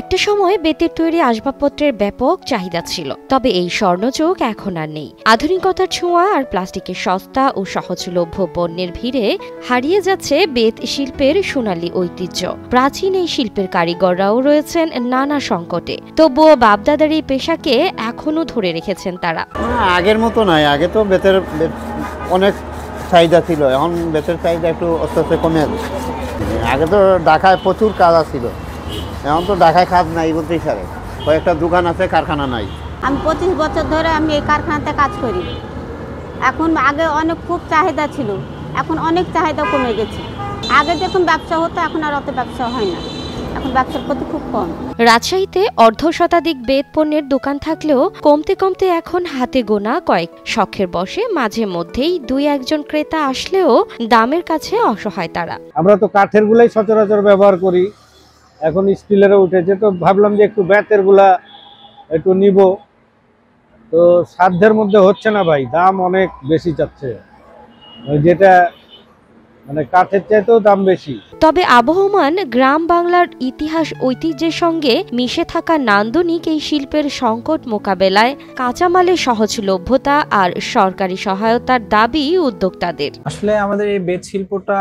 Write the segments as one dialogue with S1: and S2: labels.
S1: একটা সময় বেতের তৈরি আসবাবপত্রের ব্যাপক চাহিদা ছিল, তবে এই স্বর্ণযুগ এখন আর নেই। আধুনিকতার ছোঁয়া আর প্লাস্টিকের সস্তা ও সহজলভ্য পণ্যের ভিড়ে হারিয়ে যাচ্ছে বেত শিল্পের সোনালী ঐতিহ্য। প্রাচীন এই শিল্পের কারিগররাও রয়েছেন নানা সংকটে, তবুও বাপদাদার এই পেশাকে এখনো ধরে রেখেছেন তারা।
S2: আগের মতো নয়, আগে তো বেতের অনেক চাহিদা ছিল, এখন বেতের চাহিদা একটু আস্তে আস্তে কমে যাচ্ছে। আগে তো ঢাকায় প্রচুর কাজ ছিল, এখন তো ঢাকায় কাজ নাই বলতেই পারে। কয়েকটা দোকান আছে, কারখানা নাই।
S3: আমি 25 বছর ধরে আমি এই কারখানাতে কাজ করি। এখন আগে অনেক খুব চাহিদা ছিল, এখন অনেক চাহিদা কমে গেছে। আগে যখন ব্যবসা হতো এখন আর অত ব্যবসা হয় না, এখন ব্যবসার প্রতি খুব কম।
S1: রাজশাহীতে অর্ধশতাধিক বেত পণ্যের দোকান থাকলেও কমতে কমতে এখন হাতে গোনা কয়েক। শখের বসে মাঝে মধ্যেই দুই একজন ক্রেতা আসলেও দামের কাছে অসহায় তারা।
S4: আমরা তো কাঠের গুলাই সচরাচর ব্যবহার করি, এখন স্টিলেরও উঠেছে, তো ভাবলাম যে একটু বেতের গুলা একটু নিব, তো সাধ্যের মধ্যে হচ্ছে না ভাই, দাম অনেক বেশি চাচ্ছে, যেটা মানে কাঠের চাইতেও দাম বেশি।
S1: তবে আবহমান গ্রাম বাংলার ইতিহাস ঐতিহ্যের সঙ্গে মিশে থাকা নান্দনিক এই শিল্পের সংকট মোকাবেলায় কাঁচামালের সহজলভ্যতা আর সরকারি সহায়তার দাবি উদ্যোক্তাদের।
S5: আসলে আমাদের এই বেত শিল্পটা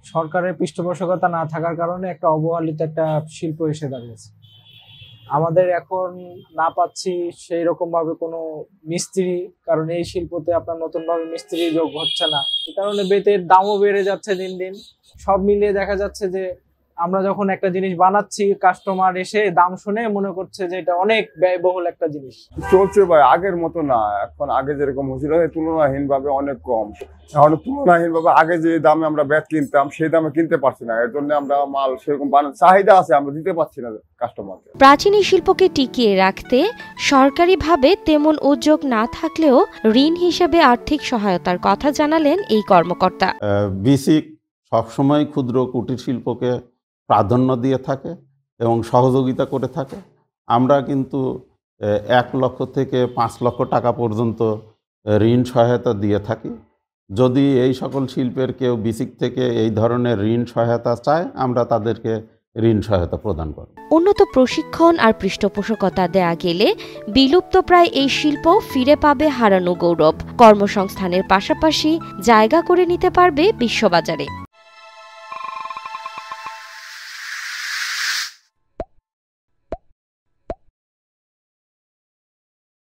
S5: সরকারের পৃষ্ঠপোষকতা না থাকার কারণে একটা অবহেলিত একটা শিল্প এসে দাঁড়িয়েছে। আমাদের এখন না পাচ্ছি সেই রকম ভাবে কোনো মিস্ত্রি, কারণ এই শিল্পতে আপনার নতুন ভাবে মিস্ত্রি যোগ হচ্ছে না। এই কারণে বেতের দামও বেড়ে যাচ্ছে দিন দিন। সব মিলিয়ে দেখা যাচ্ছে যে আমরা যখন একটা জিনিস বানাচ্ছি, কাস্টমার এসে দাম শুনে মনে করছে যে এটা অনেক ব্যয়বহুল একটা জিনিস।
S6: চলছে ভাই, আগের মতো না। এখন আগে যেরকম হয়েছিল তুলনাহীন ভাবে অনেক কম। এখন তুলনাহীন ভাবে আগে যে দামে আমরা বেত কিনতাম সেই দামে কিনতে পারছি না, এর জন্য আমরা মাল সেরকম চাহিদা আছে, আমরা দিতে পারছি না কাস্টমারকে।
S1: প্রাচীন এই শিল্পকে টিকিয়ে রাখতে সরকারিভাবে তেমন উদ্যোগ না থাকলেও ঋণ হিসেবে আর্থিক সহায়তার কথা জানালেন এই কর্মকর্তা।
S7: বিসিক সবসময় ক্ষুদ্র কুটির শিল্পকে প্রাধান্য দিয়ে থাকে এবং সহযোগিতা করে থাকে। আমরা কিন্তু 1 লক্ষ থেকে 5 লক্ষ টাকা পর্যন্ত ঋণ সহায়তা দিয়ে থাকি। যদি এই সকল শিল্পের কেউ বিসিক থেকে এই ধরনের ঋণ সহায়তা চায়, আমরা তাদেরকে ঋণ সহায়তা প্রদান করি।
S1: উন্নত প্রশিক্ষণ আর পৃষ্ঠপোষকতা দেয়া গেলে বিলুপ্তপ্রায় এই শিল্প ফিরে পাবে হারানো গৌরব, কর্মসংস্থানের পাশাপাশি জায়গা করে নিতে পারবে বিশ্ববাজারে।